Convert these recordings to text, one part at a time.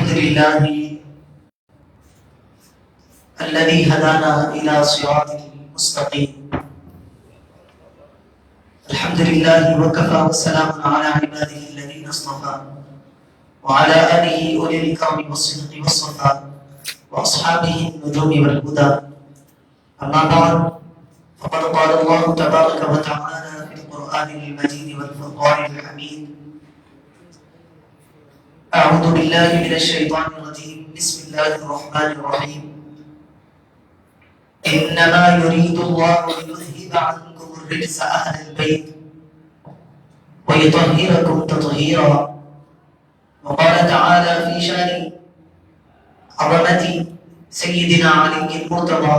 الحمد لله الذي هدانا إلى صراط مستقيم. الحمد لله وكفى والسلام على عباده الذين اصطفى وعلى آله أولي الإكرام والصدق والصفاء وأصحابه النجوم والهدى. أما بعد فقد قال الله تبارك وتعالى في القرآن المجيد والفرقان الحميد: أعوذ بالله من الشيطان الرجيم. بسم الله الرحمن الرحيم. إنما يريد الله ليذهب عنكم الرجس أهل البيت ويطهركم تطهيرا. وقال تعالى في شأن عظمة سيدنا علي المرتضى،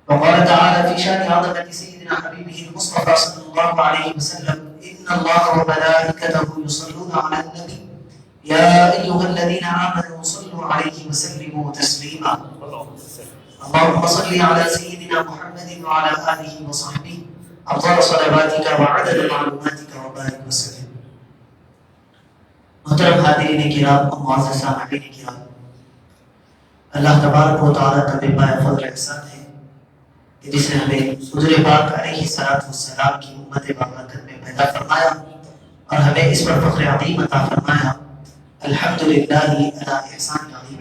وقال تعالى في شأن عظمة سيدنا حبيبه المصطفى صلى الله عليه وسلم: إن الله وملائكته يصلون على النبي يا أيها الذين آمنوا صلوا عليه وسلموا تسليما. اللهم صل على سيدنا محمد وعلى آله وصحبه أفضل صلواتك وعدد معلوماتك وبارك وسلم. محترم حاضرین کرام اور معزز سامعین کرام، اللہ تبارک و تعالیٰ کا بے پایہ فضل احسان ہے کہ جس نے ہمیں حضور پاک علیہ السلام کی امت بابرکت میں پیدا فرمایا اور ہمیں اس پر فخر عظیم عطا فرمایا. الحمدللہ علی احسان عظیم.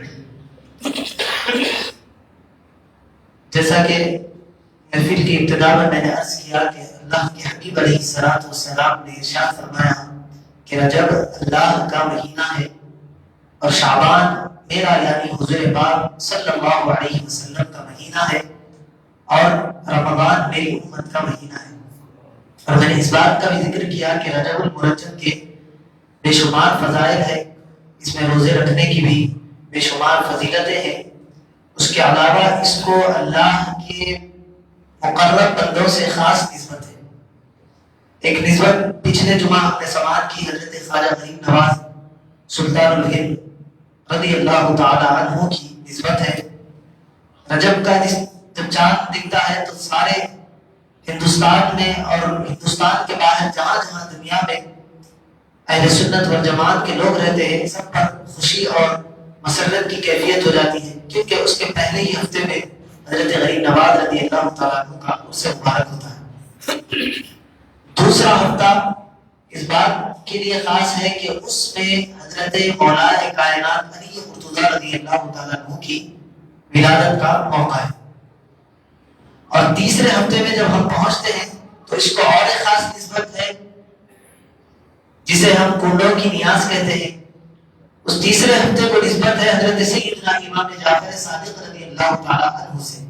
جیسا کہ محفل کی ابتدا میں نے عرض کیا کہ اللہ کے حبیب علیہ السلام نے ارشاد فرمایا کہ رجب اللہ کا مہینہ ہے اور شعبان میرا یعنی حضور پاک صلی اللہ علیہ وسلم کا مہینہ ہے اور رمضان میری امت کا مہینہ ہے. اور میں نے اس بات کا بھی ذکر کیا کہ رجب المرجب کے بے شمار فضائل ہے، اس میں روزے رکھنے کی بھی بے شمار فضیلتیں ہیں. اس کے علاوہ اس کو اللہ کے مقرب بندوں سے خاص نسبت ہے. ایک نسبت پچھلے جمعہ ہم نے سماعت کی حضرت خواجہ غریب نواز سلطان الہند رضی اللہ تعالی عنہ کی نسبت ہے. رجب کا جب چاند دکھتا ہے تو سارے ہندوستان میں اور ہندوستان کے باہر جہاں جہاں دنیا میں اہل سنت والجماعت کے لوگ رہتے ہیں سب پر خوشی اور مسرت کی کیفیت ہو جاتی ہے، کیونکہ اس کے پہلے ہی ہفتے میں حضرت غریب نواز رضی اللہ تعالیٰ عنہ کا عرس مبارک ہوتا ہے. دوسرا ہفتہ اس بات کے لیے خاص ہے کہ اس میں حضرت مولا کائنات علی مرتضیٰ رضی اللہ تعالیٰ عنہ کی ولادت کا موقع ہے. اور تیسرے ہفتے میں جب ہم پہنچتے ہیں تو اس کو اور ایک خاص نسبت ہے جسے ہم کنڈوں کی نیاز کہتے ہیں. اس تیسرے ہفتے کو نسبت ہے حضرت سیدنا امام جعفر صادق رضی اللہ تعالیٰ عنہ سے.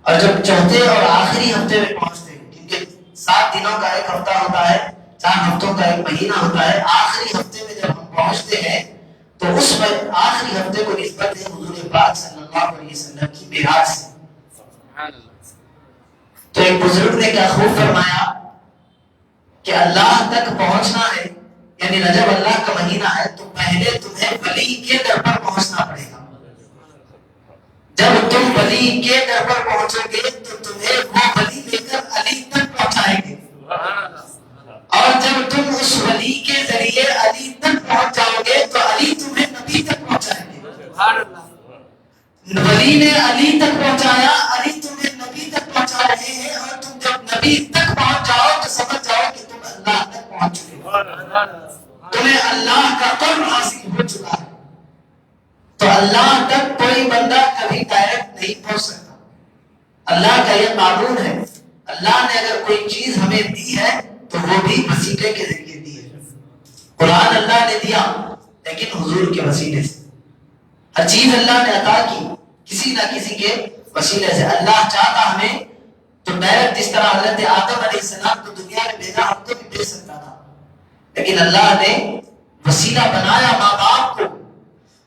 اور جب چوتھے اور آخری ہفتے میں پہنچتے ہیں، کیونکہ 7 دنوں کا ایک ہفتہ ہوتا ہے، 4 ہفتوں کا ایک مہینہ ہوتا ہے، آخری ہفتے میں جب ہم پہنچتے ہیں تو اس میں آخری ہفتے کو نسبت ہے حضور پاک صلی اللہ علیہ وسلم کی معراج سے. تو ایک بزرگ نے کیا خوب فرمایا کہ اللہ تک پہنچنا ہے، یعنی رجب اللہ کا مہینہ ہے، تو پہلے تمہیں ولی کے در پر پہنچنا پڑے گا. جب تم ولی کے در پر پہنچو گے تو تمہیں وہ ولی لے کر علی تک پہنچائیں گے، اور جب تم اس ولی کے ذریعے علی تک پہنچ جاؤ گے تو علی تمہیں نبی تک پہنچائیں گے. ولی نے علی تک پہنچایا، علی تمہیں نبی تک پہنچا رہے ہیں، اور تم جب نبی تک پہنچ جاؤ تو سمجھ جاؤ کہ تم اللہ تک پہنچ چکے ہو، تمہیں اللہ کا قرب حاصل ہو چکا ہے. تو اللہ تک کوئی بندہ کبھی ڈائریکٹ نہیں پہنچ سکتا. اللہ کا یہ قانون ہے. اللہ نے اگر کوئی چیز ہمیں دی ہے تو وہ بھی وسیلے کے ذریعے دی ہے. قرآن اللہ نے دیا لیکن حضور کے وسیلے سے. ہر چیز اللہ نے عطا کی کسی نہ کسی کے وسیلے سے. اللہ چاہتا ہمیں تو ڈائریکٹ جس طرح حضرت آدم علیہ السلام کو دنیا میں بھیجا ہم کو بھی بھیج سکتا تھا، لیکن اللہ نے وسیلہ بنایا ماں باپ کو.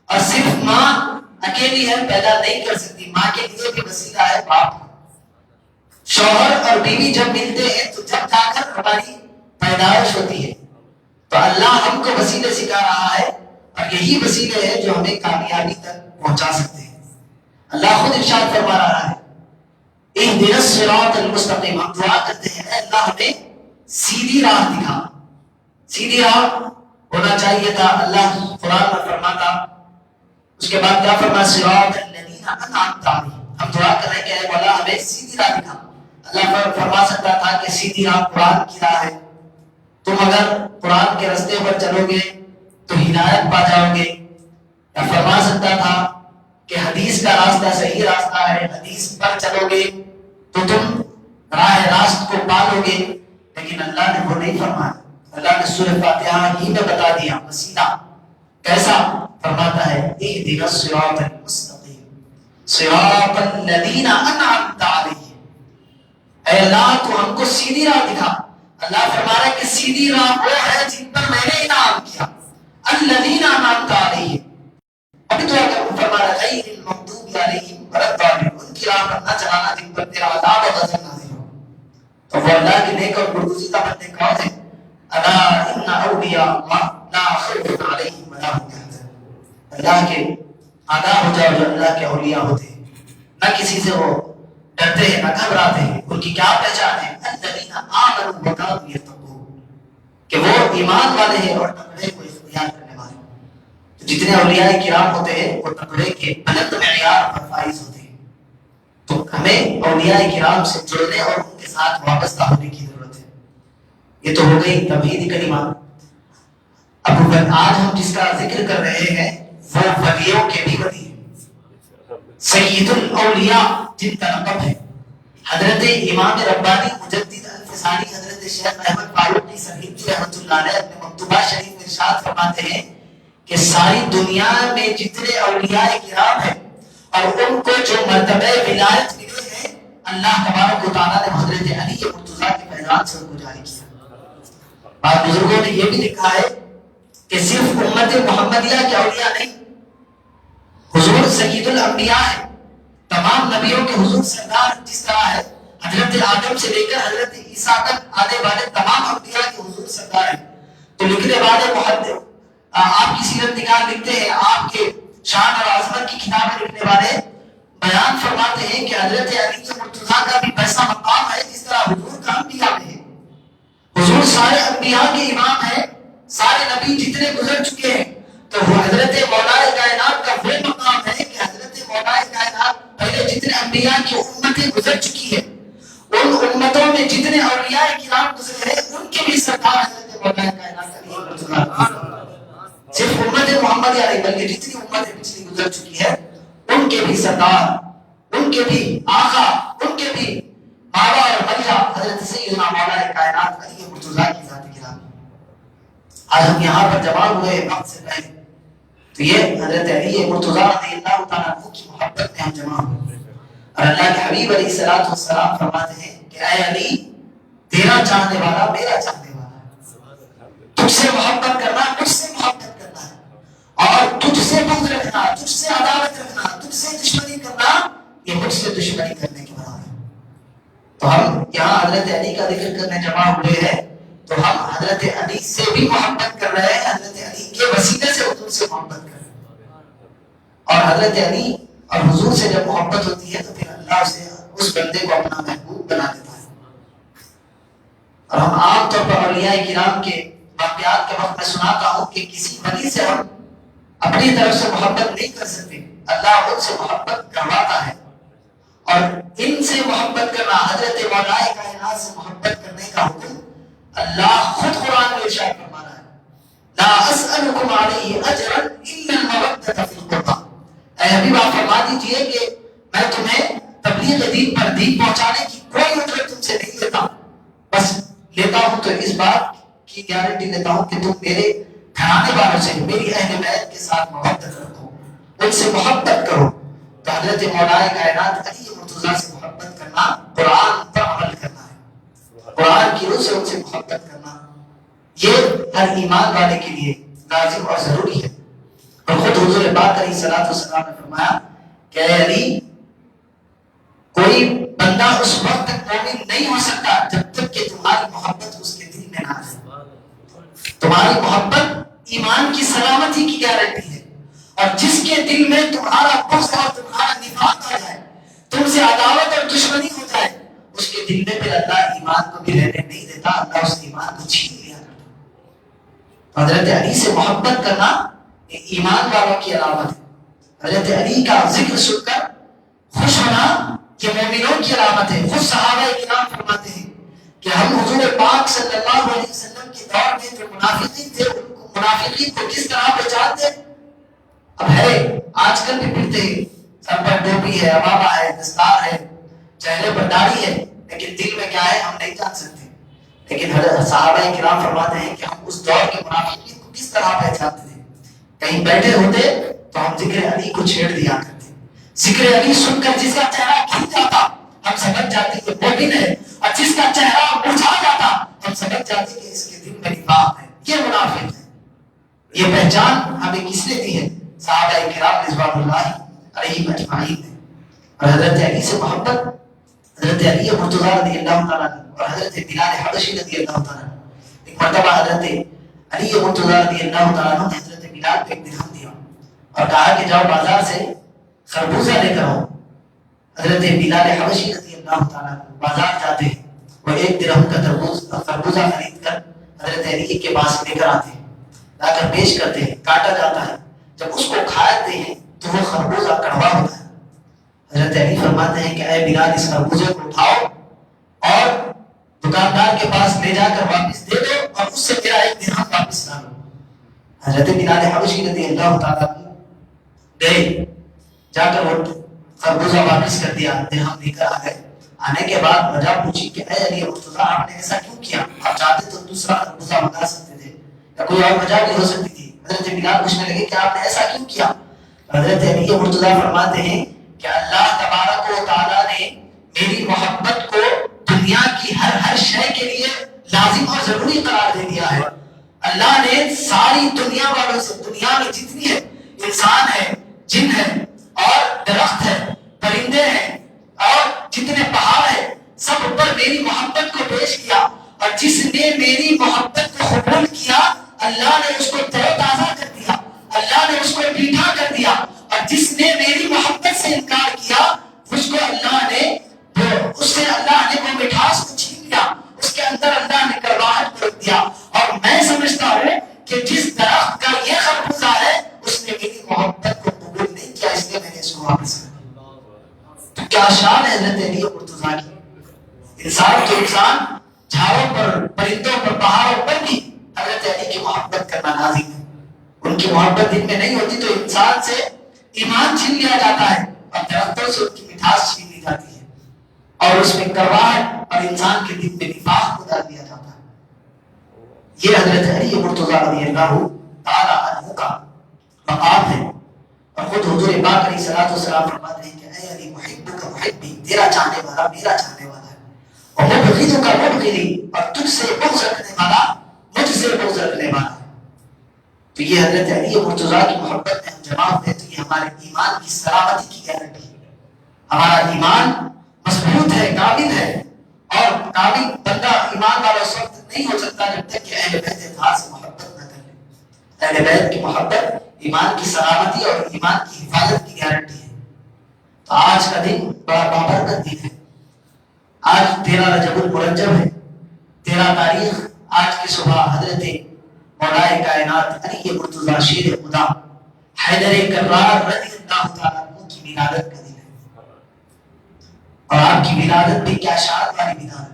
اور صرف ماں اکیلی ہے پیدا نہیں کر سکتی، ماں کے لیے بھی وسیلہ ہے باپ. شوہر اور بیوی جب ملتے ہیں تو جب جا کر ہماری پیدائش ہوتی ہے. تو اللہ ہم کو وسیلے سکھا رہا ہے اور یہی وسیلے ہیں جو ہمیں کامیابی تک پہنچا سکتے ہیں. اللہ خود ارشاد فرما رہا ہے: اهدنا الصراط المستقیم. ہم دعا کرتے ہیں اے اللہ ہمیں سیدھی راہ دکھا. سیدھی راہ ہونا چاہیے تھا۔ اللہ قرآن میں فرماتا، اس کے بعد کیا فرمایا؟ صراط الذین انعمت علیہم۔ ہم دعا کر رہے ہیں کہ اے مولا ہمیں سیدھی راہ دکھا۔ اللہ فرما سکتا تھا کہ سیدھی راہ قرآن کی راہ ہے، تم اگر قرآن کے راستے پر چلو گے تو ہدایت پا جاؤ گے، یا فرما سکتا تھا کہ حدیث کا راستہ صحیح راستہ ہے، حدیث پر چلو گے تو تم راہ راست کو پالو گے، لیکن اللہ نے وہ نہیں فرمایا۔ اللہ نے سورہ فاتحہ ہی میں بتا دیا مسیدہ کیسا فرماتا ہے، اہدنا الصراط المستقیم صراط الذین انعمت علیہم۔ اے اللہ تو ہم کو سیدھی راہ دکھا۔ اللہ فرما رہا ہے کہ سیدھی راہ وہ ہے جن پر میں نے انعام کیا، الذین انعمت علیہم۔ ابھی تو اگر فرما رہا ہے غیر المغضوب علیہم ولا الضالین، ان کی راہ پر نہ چلانا جن پر تیرا عذاب و غضب نازل ہو۔ تو وہ اللہ کے نیک اور پرگزیدہ بندے کون ہیں؟ الا ان اولیاء اللہ لا خوف علیہم ولا هم يحزنون۔ اللہ کے آگاہ ہو جاؤ جو اللہ کے اولیاء ہوتے ہیں، نہ کسی سے وہ ڈرتے ہیں نہ گھبراتے ہیں۔ ان کی کیا پہچان ہے؟ الذین آمنوا وکانوا یتقون، کہ وہ ایمان والے ہیں اور تقوی کو اختیار کرنے والے ہیں۔ جتنے اولیاء کرام ہوتے ہیں وہ تقوی کے بلند معیار پر فائز ہوتے ہیں۔ تو ہمیں اولیاء کرام سے جڑنے اور ان کے ساتھ وابستہ ہونے کی ضرورت ہے۔ یہ تو ہو گئی توحید کلمات۔ اب آج ہم جس کا ذکر کر رہے ہیں وہ ولیوں کے بھی ولی ہیں، سید الاولیاء جن کا لقب ہے۔ حضرت امام ربانی مجدد الفسانی حضرت شیخ احمد فاروقی سرہندی رحمۃ اللہ علیہ اپنے مکتوبہ شریف میں ارشاد فرماتے ہیں کہ ساری دنیا میں جتنے اولیاء کرام ہیں اور ان کو جو مرتبہ ولایت ملے ہیں، اللہ تبارک و تعالیٰ نے حضرت علی مرتضیٰ کے فیضان سے ان کو جاری کیا۔ بعض بزرگوں نے یہ بھی لکھا ہے کہ صرف امت محمدیہ کے اولیاء نہیں، حضور سید الانبیاء ہے، تمام نبیوں کے حضور سردار جس طرح ہے، حضرت آدم سے لے کر حضرت عیسیٰ تک آنے والے تمام انبیاء کے حضور سردار ہیں۔ تو لکھنے والے محدث آپ کی سیرت نگار لکھتے ہیں، آپ کے شان اور عظمت کی کتابیں لکھنے والے بیان فرماتے ہیں کہ حضرت علی مرتضیٰ کا بھی ویسا مقام ہے جس طرح حضور کا انبیاء میں ہے۔ حضور سارے انبیاء کے امام ہیں، سارے نبی جتنے گزر چکے ہیں، تو وہ حضرت مولا کائنات کا وہ مقام ہے کہ حضرت مولا کائنات پہلے جتنے انبیاء کی امتیں گزر چکی ہیں، ان امتوں میں جتنے اولیاء کرام گزرے ہیں، ان کے بھی سردار حضرت مولا کائنات علی مرتضیٰ۔ صرف امت محمدیہ نہیں بلکہ جتنی امتیں پچھلی گزر چکی ہے ان کے بھی سردار، ان کے بھی آقا، ان کے بھی بابا اور بلیا حضرت سیدنا مولا کائنات علی مرتضیٰ کی ذات گرامی۔ آج ہم یہاں پر جمع ہوئے وقت سے پہلے تو یہ حضرت علی مرتضیٰ رضی اللہ تعالیٰ عنہ کی محبت میں ہم جمع ہوئے، اور اللہ کے حبیب علیہ الصلوۃ والسلام فرماتے ہیں کہ اے علی تیرا چاہنے والا میرا چاہنے والا ہے، تجھ سے محبت کرنا مجھ سے محبت کرنا ہے، اور تجھ سے بغض رکھنا، تجھ سے عداوت رکھنا، تجھ سے دشمنی کرنا یہ مجھ سے دشمنی کرنے کے برابر ہے۔ تو ہم یہاں حضرت علی کا ذکر کرنے جمع ہوئے ہیں تو ہم حضرت علی سے بھی محبت کر رہے ہیں، حضرت علی کے وسیلے سے حضور سے محبت کر رہے ہیں۔ اور حضرت علی اور حضور سے جب محبت ہوتی ہے تو پھر اللہ اسے اس بندے کو اپنا محبوب بنا دیتا ہے۔ اور ہم عام طور پر اولیاء کرام کے واقعات کے وقت میں سناتا ہوں کہ کسی ولی سے ہم اپنی طرف سے محبت نہیں کر سکتے، اللہ ان سے محبت کرواتا ہے۔ اور ان سے محبت کرنا، حضرت مولا کائنات سے محبت کرنے کا حکم اللہ خود قرآن میں ارشاد فرما رہا ہے، لا اسألکم علیہ اجرا الا المودۃ فی القربى۔ اے حبیب آپ فرما دیجئے کہ میں تمہیں تبلیغ دین پر دین پہنچانے کی کوئی اجرت تم سے نہیں لیتا، بس لیتا ہوں تو اس بات کی گارنٹی لیتا ہوں کہ تم میرے گھرانے والوں سے، میری اہل بیت کے ساتھ محبت رکھو، ان سے محبت کرو۔ تو حضرت مولا کائنات علی مرتضیٰ سے محبت کرنا قرآن پر عمل کرنا ہے، قرآن کی روح سے ان سے محبت کرنا یہ ہر ایمان والے کے لیے لازم اور ضروری ہے۔ اور خود حضور پاک علیہ الصلوۃ والسلام نے فرمایا کہ اے علی کوئی بندہ اس وقت تک مومن نہیں ہو سکتا جب تک کہ تمہاری محبت اس کے دل میں نہ آئے۔ تمہاری محبت ایمان کی سلامتی کی گارنٹی ہے، اور جس کے دل میں تمہارا بغض اور تمہارا نفاق آ جائے، تم سے عداوت اور دشمنی ہو جائے، اس کے دل میں پھر اللہ ایمان کو بھی رہنے نہیں دیتا، اللہ اس ایمان کو چھین لیا کرتا۔ حضرت علی سے محبت کرنا ایمان والوں کی علامت ہے. حضرت علی کا ذکر سن کر خوش ہونا یہ مومنوں کی علامت ہے. خود صحابہ کرام فرماتے ہیں کہ ہم حضور پاک صلی اللہ علیہ وسلم کے دور میں جو منافقین تھے منافقین کو کس طرح پہچانتے. اب ہے آج کل بھی پھرتے ہیں، سر پر ٹوپی ہے، عبابہ ہے، دستار ہے، چہرے پر داڑھی ہے، لیکن دل میں کیا ہے ہم نہیں جان سکتے. لیکن صحابہ کرام فرماتے ہیں کہ ہم اس دور کے منافقین کو کس طرح پہچانتے تھے. کہیں بیٹھے ہوتے تو ہم ذکر علی کو چھیڑ دیا کرتے. ذکر علی سن کر جس کا چہرہ کھل جاتا ہم سمجھ جاتے کہ مومن ہے، اور جس کا چہرہ مرجھا جاتا ہم سمجھ جاتے کہ اس کے دل میں نفاق ہے، یہ منافق ہے. یہ پہچان ہمیں کس نے دی ہے؟ صحابہ کرام رضوان اللہ علیہم اجمعین نے. اور حضرت علی سے محبت حضرت علی مرتضی رضی اللہ تعالیٰ اور حضرت بلال حبشی رضی اللہ تعالیٰ. ایک مرتبہ حضرت علی مرتضی رضی اللہ تعالیٰ نے حضرت بلال کو ایک درہم دیا اور کہا کہ جاؤ بازار سے خربوزہ لے کر آؤ. حضرت بلال حبشی رضی اللہ تعالیٰ بازار جاتے ہیں، وہ ایک درہم کا خربوزہ خرید کر حضرت علی کے پاس لے کر آتے ہیں، لا کر پیش کرتے ہیں. کاٹا جاتا ہے، جب اس کو کھاتے ہیں تو وہ خربوزہ کڑوا ہوتا ہے. حضرت علی فرماتے ہیں کہ اے بلال اس خربوزے کو اٹھاؤ اور دکاندار کے پاس لے جا کر واپس دے دو اور اس سے میرا ایک درہم واپس لا لو. حضرت بلال حبشی رضی اللہ تعالیٰ گئے، جا کر وہ خربوزہ واپس کر دیا، درہم لے کر آ گئے. آنے کے بعد وجہ پوچھی کہ اے علی مرتضیٰ آپ نے ایسا کیوں کیا؟ آپ چاہتے تو دوسرا خربوزہ منگا سکتے تھے یا کوئی اور وجہ بھی ہو سکتی تھی. حضرت بلال پوچھنے لگے کہ آپ نے ایسا کیوں کیا؟ حضرت علی مرتضیٰ فرماتے ہیں کہ اللہ تبارک و تعالیٰ نے میری محبت کو دنیا کی ہر شے کے لیے لازم اور ضروری قرار دے دیا ہے. اللہ نے ساری دنیا والوں سے، دنیا میں جتنی ہے انسان ہے، جن ہے اور درخت ہے، پرندے ہیں اور جتنے پہاڑ ہیں، سب پر میری محبت کو پیش کیا. اور جس نے میری محبت کو قبول کیا اللہ نے اس کو تر و تازہ کر دیا، اللہ نے اس کو میٹھا کر دیا. اور جس نے میری محبت سے انکار کیا اس کو اللہ نے اس سے اللہ نے وہ مٹھاس کو چھین لیا، اس کے اندر اللہ نے کڑواہٹ کو رکھ دیا. اور میں سمجھتا ہوں کہ جس درخت کا یہ خربوزہ ہے اس نے میری محبت کو قبول نہیں کیا، اس لیے میں نے اس کو واپس کر دیا. تو کیا شان ہے حضرت علی مرتضیٰ کی. انسان تو انسان، جھاڑوں پر، پرندوں پر، پہاڑوں پر بھی حضرت علی کی محبت کرنا لازم ہے. ان کی محبت دل میں نہیں ہوتی تو انسان سے ایمان چھین لیا جاتا ہے اور درختوں سے ان کی مٹھاس چھین لی جاتی ہے اور اس میں کڑواہٹ اور انسان کے دل میں نفاق کو ڈال دیا جاتا ہے. یہ حضرت علی مرتضیٰ رضی اللہ تعالیٰ عنہ کا مقام ہے. اور خود حضور پاک علیہ الصلوۃ والسلام فرماتے ہیں کہ اے علی محبک محبی، تیرا چاہنے والا میرا چاہنے والا ہے، اور مبغضک مبغضی، اور تجھ سے بغض رکھنے والا مجھ سے بغض رکھنے والا ہے. تو یہ حضرت علی مرتضیٰ کی محبت میں ہم جمع ہوئے تو یہ ہمارے ایمان کی سلامتی کی گارنٹی ہے. ہمارا ایمان مضبوط ہے، کامل ہے. اور کامل بندہ ایمان والا اس وقت نہیں ہو سکتا جب تک کہ اہل بیت اطہار سے محبت نہ کر لے. اہل بیت کی محبت ایمان کی سلامتی اور ایمان کی حفاظت کی گارنٹی ہے. تو آج کا دن بڑا بابرکت دن ہے. آج 13 رجب المرجب ہے. 13 تاریخ آج کی صبح حضرت مولا کائنات علی مرتضیٰ شیر خدا حیدر کرار رضی اللہ تعالیٰ عنہ کی ولادت کا دن ہے. اور آپ کی ولادت بھی کیا شان والی ولادت.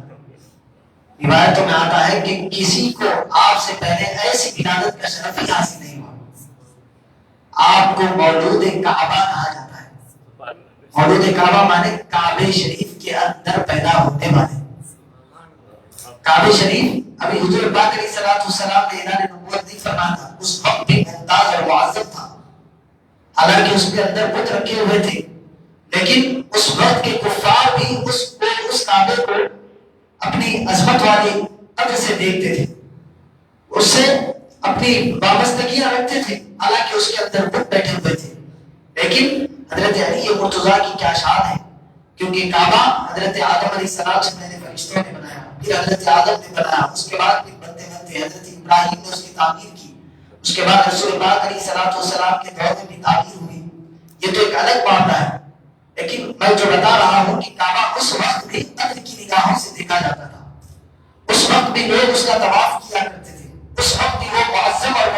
روایتوں میں آتا ہے کہ کسی کو آپ سے پہلے ایسی ولادت کا شرف ہی حاصل نہیں ہوا. آپ کو مولود کعبہ کہا جاتا ہے. مولود کعبہ مانے کعبہ شریف کے اندر پیدا ہونے والے. کعبہ شریف ابھی حضور پاک علیہ الصلوۃ والسلام نے اعلان نبوت نہیں فرمایا تھا، اس وقت بھی ممتاز اور معظم تھا. حالانکہ اس کے اندر بت رکھے ہوئے تھے، لیکن اس وقت کے کفار بھی اس کعبے کو اپنی عظمت والی قدر سے دیکھتے تھے، اس سے اپنی وابستگیاں رکھتے تھے، حالانکہ اس کے اندر بت بیٹھے ہوئے تھے. لیکن حضرت علی مرتضیٰ کی کیا شان ہے، کیونکہ کعبہ حضرت آدم علیہ السلام سے پہلے فرشتوں نے بنایا، پھر حضرت آدم نے بنایا، اس کے بعد پھر بنتے بنتے حضرت ابراہیم نے اس کی تعمیر کی، اس کے بعد رسول پاک علیہ الصلوۃ والسلام کے دور میں بھی تعمیر ہوئی. یہ تو ایک الگ معاملہ ہے. لیکن میں جو بتا رہا ہوں کہ کعبہ اس وقت بھی قدر کی نگاہوں سے دیکھا جاتا تھا. اس وقت بھی لوگ اس کا طواف کیا کرتے تھے، اس وقت بھی وہ معظم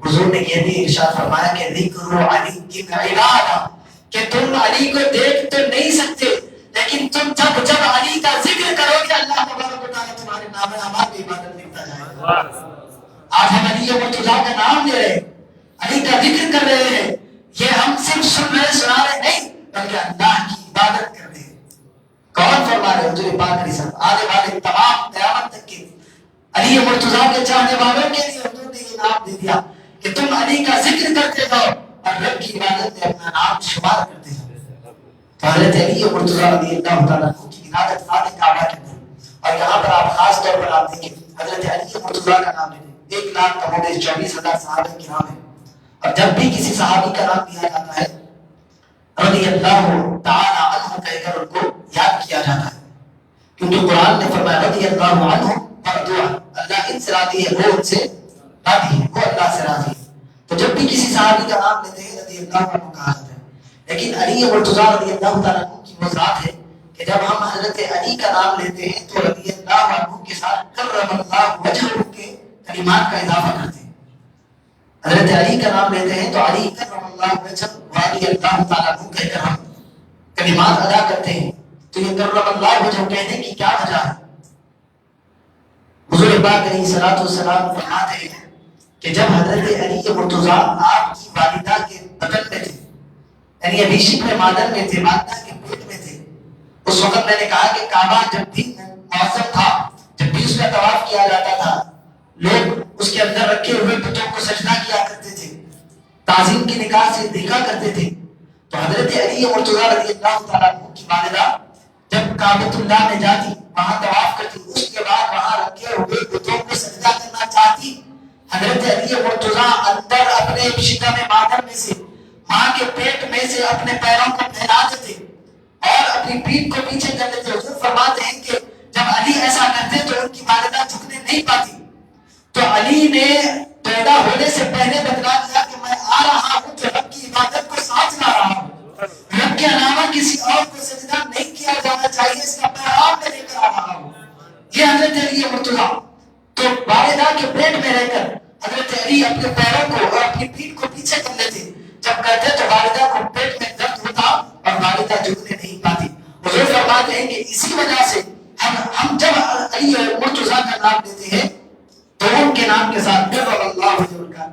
حضور نے یہ بھی ارشاد فرمایا کہ ذکر علی کی عبادہ، کہ تم علی کو دیکھ تو نہیں سکتے لیکن تم جب علی کا ذکر کرو گے اللہ تبارک و تعالیٰ تمہارے نام اعمال کی عبادت لکھتا جائے گا۔ آج ہم علی مرتضیٰ کا نام لے رہے ہیں، علی کا ذکر کر رہے ہیں، یہ ہم صرف سن رہے سنا رہے نہیں بلکہ اللہ کی عبادت کر رہے ہیں۔ کون فرما رہے حضور پاک علیہ السلام؟ آنے والے تمام قیامت تک کے علی مرتضیٰ کے چاہنے والوں کے لیے حضور نے یہ نام دے دیا کہ تم علی کا ذکر کرتے جاؤ اور رب کی عبادت میں اپنا نام شمار کرتے جاؤ۔ تو حضرت علی مرتضیٰ رضی اللہ تعالیٰ عنہ کی ولادت خانہ کعبہ کے اندر، اور یہاں پر آپ خاص طور پر آپ دیکھیں حضرت علی مرتضیٰ کا نام لیتے 1,24,000 صحابہ کرام ہیں، اور جب بھی کسی صحابی کا نام لیا جاتا ہے رضی اللہ تعالیٰ عنہ کہہ کر ان کو یاد کیا جاتا ہے، کیونکہ قرآن نے فرمایا رضی اللہ عنہ مردوع، اللہ ان سے راضی ہے، وہ ان سے راضی ہے، وہ اللہ سے راضی ہے۔ تو جب بھی کسی صحابی کا نام لیتے ہیں رضی اللہ عنہ کہا جاتا ہے۔ لیکن علی مرتضیٰ رضی اللہ تعالیٰ عنہ کی وہ ذات ہے کہ جب ہم حضرت علی کا نام لیتے ہیں تو رضی اللہ عنہ کے ساتھ کرم اللہ وجہہ کے کلمات کا اضافہ کرتے ہیں۔ حضرت علی کا نام لیتے ہیں تو علی کرم اللہ وجہہ رضی اللہ تعالیٰ عنہ کہہ کر ہم کلمات ادا کرتے ہیں۔ تو یہ کرم اللہ وجہہ کہنے کی کیا وجہ ہے؟ حضور پاک علیہ الصلوۃ والسلام فرماتے ہیں کہ جب حضرت علی مرتضیٰ آپ کی والدہ کے بطن میں تھے، یعنی ابھی شکم مادر میں تھے، والدہ کے پیٹ میں تھے، اس وقت میں نے کہا کہ کعبہ جب بھی معظم تھا، جب بھی اس کا طواف کیا جاتا تھا، لوگ اس کے اندر رکھے ہوئے بتوں کو سجدہ کیا کرتے تھے، تعظیم کی نگاہ سے دیکھا کرتے تھے۔ تو حضرت علی مرتضیٰ رضی اللہ تعالیٰ عنہ کی والدہ جب کعبۃ اللہ میں جاتی، وہاں طواف کرتی، اس کے بعد وہاں رکھے ہوئے بتوں کو سجدہ کرنا چاہتی، حضرت علی مرتضیٰ اندر اپنے شکم مادر میں سے، ماں کے پیٹ میں سے اپنے پیروں کو پھیلاتے تھے اور اپنی پیٹھ کو پیچھے کر لیتے۔ حضور فرماتے ہیں کہ جب علی ایسا کرتے تو ان کی والدہ جھکنے نہیں پاتی، تو علی نے پیدا ہونے سے پہلے بتلا دیا کہ میں آ رہا ہوں تو رب کی عبادت کو ساتھ لا رہا ہوں، رب کے علاوہ کسی اور کو سجدہ نہیں کیا جانا چاہیے، اس کا پیغام میں لے کر آ رہا ہوں۔ یہ حضرت علی مرتضیٰ تو والدہ کے پیٹ میں رہ کر حضرت علی اپنے پیروں کو اور اپنی پیٹھ کو پیچھے کر لیتے، جب کرتے تو والدہ کو پیٹ میں درد ہوتا اور والدہ جھکنے نہیں پاتی۔ حضور فرماتے ہیں کہ اسی وجہ سے ہم جب علی مرتضیٰ کا نام لیتے ہیں تو ان کے نام کے ساتھ کرم اللہ وجہہ کا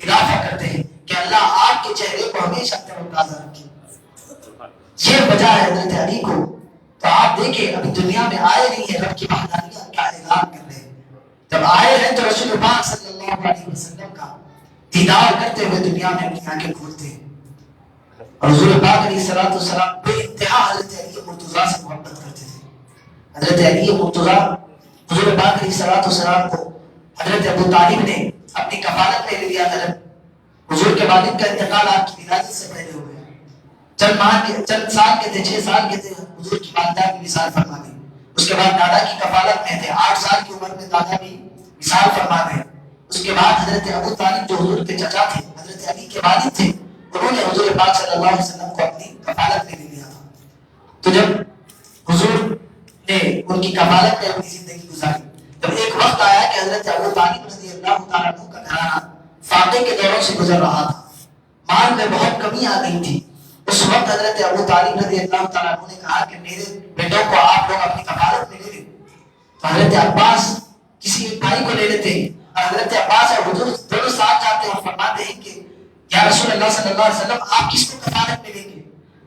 اضافہ کرتے ہیں کہ اللہ آپ کے چہرے کو ہمیشہ تر و تازہ رکھے۔ یہ وجہ ہے حضرت علی کو۔ تو آپ دیکھیں ابھی دنیا میں آئے نہیں ہیں، رب کی وحدانیت کا اعلان کر رہے ہیں۔ جب آئے ہیں تو رسول پاک صلی اللہ علیہ وسلم کا دیدار کرتے ہوئے دنیا میں اپنی آنکھیں کھولتے ہیں، اور حضور پاک علیہ الصلوۃ والسلام بے انتہا حضرت علی مرتضیٰ سے محبت کرتے تھے۔ حضرت علی مرتضیٰ حضور پاک علیہ الصلوۃ والسلام کو حضرت ابو طالب نے اپنی کفالت میں لے لیا تھا۔ حضور کے والد کا انتقال آپ کی ولادت سے پہلے ہو گیا، چند سال کے تھے، 6 سال کے تھے، حضور کی والدہ کی وصال فرما گئی۔ اس کے بعد دادا کی کفالت میں تھے، 8 سال کی عمر میں دادا بھی وصال فرما گئے۔ اس کے بعد حضرت ابو طالب جو حضور کے چچا تھے، حضرت علی کے والد تھے، انہوں نے حضور پاک صلی اللہ علیہ وسلم کو اپنی کفالت میں لے لیا تھا۔ تو جب حضور نے ان کی کفالت میں اپنی زندگی گزاری، جب ایک وقت آیا کہ حضرت ابو طالب رضی اللہ تعالیٰ عنہ کا گھرانہ فاقے کے دوروں سے گزر رہا تھا، مال میں بہت کمی آ گئی تھی۔ اس وقت حضرت ابو طالب رضی اللہ تعالیٰ عنہ نے کہا کہ میرے بیٹوں کو آپ لوگ اپنی کفالت میں لے لیں۔ تو حضرت عباس کسی ایک بھائی کو لے لیتے ہیں، اور حضرت عباس اور حضور دونوں ساتھ جاتے ہیں اور فرماتے ہیں کہ یا رسول اللہ صلی اللہ علیہ وسلم آپ کس کو کفالت میں لیں گے؟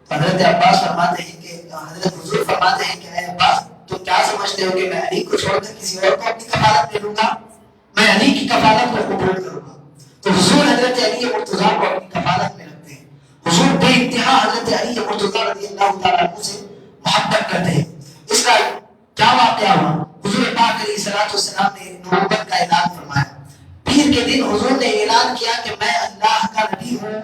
تو حضرت عباس فرماتے ہیں کہ حضرت حضور فرماتے ہیں کہ اے عباس تو کیا سمجھتے ہو کہ میں علی کو چھوڑ کر کسی اور کو اپنی کفالت میں لوں گا؟ میں علی کی کفالت کو قبول کروں گا۔ تو حضور حضرت علی مرتضیٰ کو اپنی کفالت میں رکھتے ہیں۔ حضور بے انتہا حضرت علی مرتضیٰ رضی اللہ تعالیٰ عنہ سے محبت کرتے ہیں۔ اس کا کیا واقعہ ہوا؟ حضور پاک علیہ الصلوۃ والسلام نے نبوت کا اعلان فرمایا۔ پیر کے دن حضور نے اعلان کیا کہ میں اللہ کا نبی ہوں۔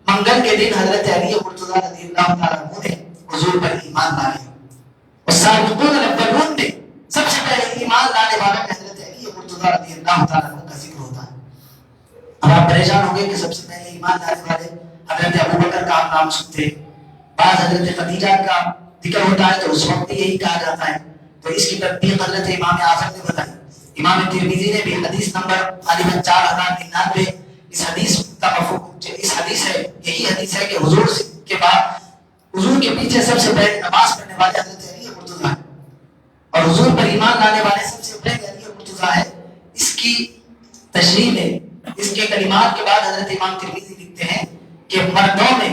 منگل کے دن حضرت علی مرتضیٰ رضی اللہ تعالیٰ عنہ نے حضور پر ایمان لایا، اور سابقون الاولون میں سب سے پہلے ایمان لانے والوں میں حضرت علی مرتضیٰ رضی اللہ تعالیٰ عنہ کا ذکر ہوتا ہے۔ اب آپ پریشان ہوں گے کہ سب سے پہلے ایمان لانے والے حضرت ابوبکر کا آپ نام سنتے ہیں، بعض حضرت خدیجہ کا ذکر ہوتا ہے تو اس وقت بھی یہی کہا جاتا ہے۔ تو اس کی تطبیق حضرت امام اعظم نے بتائی۔ امام ترمذی نے بھی حدیث نمبر غالباً 4099 اس حدیث کا مفہوم اس حدیث ہے، یہی حدیث ہے کہ حضور کے بعد حضور کے پیچھے سب سے پہلے نماز پڑھنے والے حضرت علی مرتضیٰ ہیں، اور حضور پر ایمان لانے والے سب سے پہلے علی مرتضیٰ ہے۔ اس کی تشریح میں اس کے کلمات کے بعد حضرت امام ترمذی لکھتے ہیں کہ مردوں میں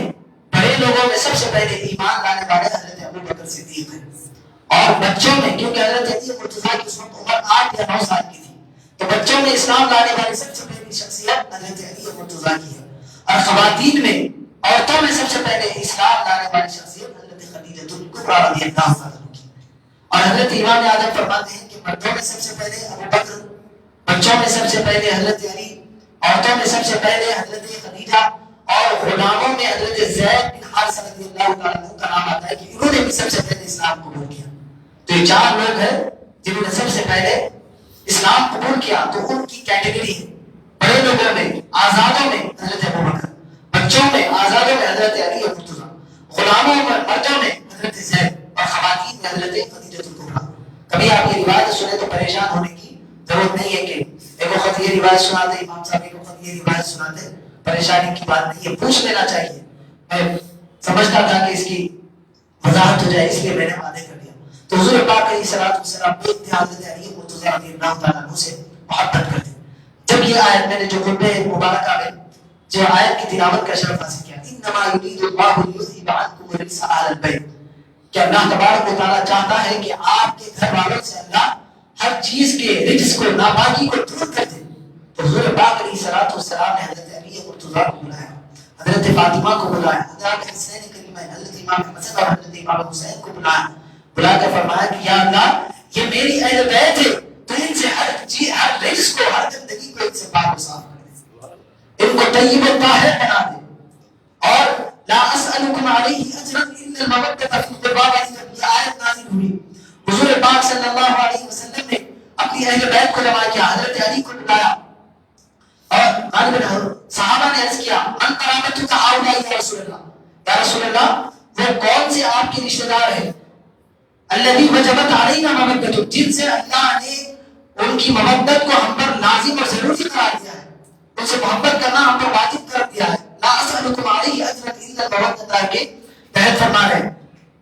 بڑے لوگوں میں سب سے پہلے ایمان لانے والے حضرت ابو بکر صدیق ہیں، اور بچوں میں کیونکہ حضرت علی مرتضیٰ کی اس وقت عمر 8 یا 9 سال کی تھی، تو بچوں میں اسلام لانے والی سب سے پہلی شخصیت حضرت علی مرتضیٰ کی ہے، اور خواتین میں عورتوں میں سب سے پہلے اسلام لانے والی شخصیت حضرت خدیجہ الکبریٰ رضی اللہ عنہا کی، اور حضرت امام اعظم فرماتے ہیں کہ مردوں میں سب سے پہلے ابو بکر، بچوں میں سب سے پہلے حضرت علی، عورتوں میں سب سے پہلے حضرت خدیجہ، اور غلاموں میں حضرت زید بن حارثہ رضی اللہ تعالیٰ عنہ کا نام آتا ہے کہ انہوں نے بھی سب سے پہلے اسلام قبول کیا۔ تو یہ 4 لوگ ہیں جنہوں نے سب سے پہلے اسلام قبول کیا، تو ان کی کیٹیگری ہے بڑے لوگوں میں آزادوں میں حضرت ابو بکر، بچوں میں آزادوں میں حضرت علی مرتضیٰ، غلاموں میں مردوں میں حضرت زید، اور خواتین میں حضرت خدیجہ الکبریٰ۔ کبھی آپ یہ روایت سنیں تو پریشان ہونے کی ضرورت نہیں ہے کہ ایک وقت یہ روایت سناتے امام صاحب، ایک وقت یہ روایت سناتے، پریشانی کی بات نہیں ہے، پوچھ لینا چاہیے۔ میں سمجھتا تھا کہ اس کی وضاحت ہو جائے، اس لیے میں نے وعدے کر دیا۔ تو حضور پاک علیہ الصلوۃ والسلام ایک حضرت علی مرتضیٰ رضی اللہ تعالیٰ عنہ سے محبت کرتے۔ جب یہ آیت میں نے جو خطبہ مبارکہ میں جو آیت کی تلاوت کا شرف حاصل کیا، انما یرید اللہ لیذھب عنکم الرجس اہل البیت، کہ اللہ تبارک و تعالیٰ چاہتا ہے کہ آپ کے گھر والوں سے اللہ ہر چیز کے رجس کو، ناپاکی کو دور کر دے۔ تو حضور پاک علیہ الصلوۃ والسلام نے حضرت علی مرتضیٰ کو بلایا، حضرت فاطمہ کو بلایا، حضرت حسین کریمین، حضرت امام حسن اور حضرت امام حسین کو بلایا، بلا کر فرمایا کہ یا اللہ یہ میری اہل بیت ہے، تو ان سے ہر چیز، ہر رجس کو، ہر گندگی کو ان سے پاک و صاف کر دے، ان کو طیب و طاہر بنا دے، اور لا اسألکم علیہ اجرا الا المودۃ فی القربى۔ جب یہ آیت نازل ہوئی، حضور پاک صلی اللہ علیہ وسلم نے اپنی اہل بیت کو جمع کیا، حضرت علی کو بلایا، اور غالباً صحابہ نے عرض کیا من قرابتک ہؤلاء یا رسول اللہ، یا رسول اللہ وہ کون سے آپ کے رشتہ دار ہیں الذی وجبت علینا مودۃ، جن سے اللہ نے ان کی مودت کو ہم پر لازم اور ضروری قرار دیا ہے، ان سے محبت کرنا ہم پر واجب کر دیا ہے۔ لا اسألکم علیہ اجرا الا المودۃ کے تحت فرما رہے ہیں۔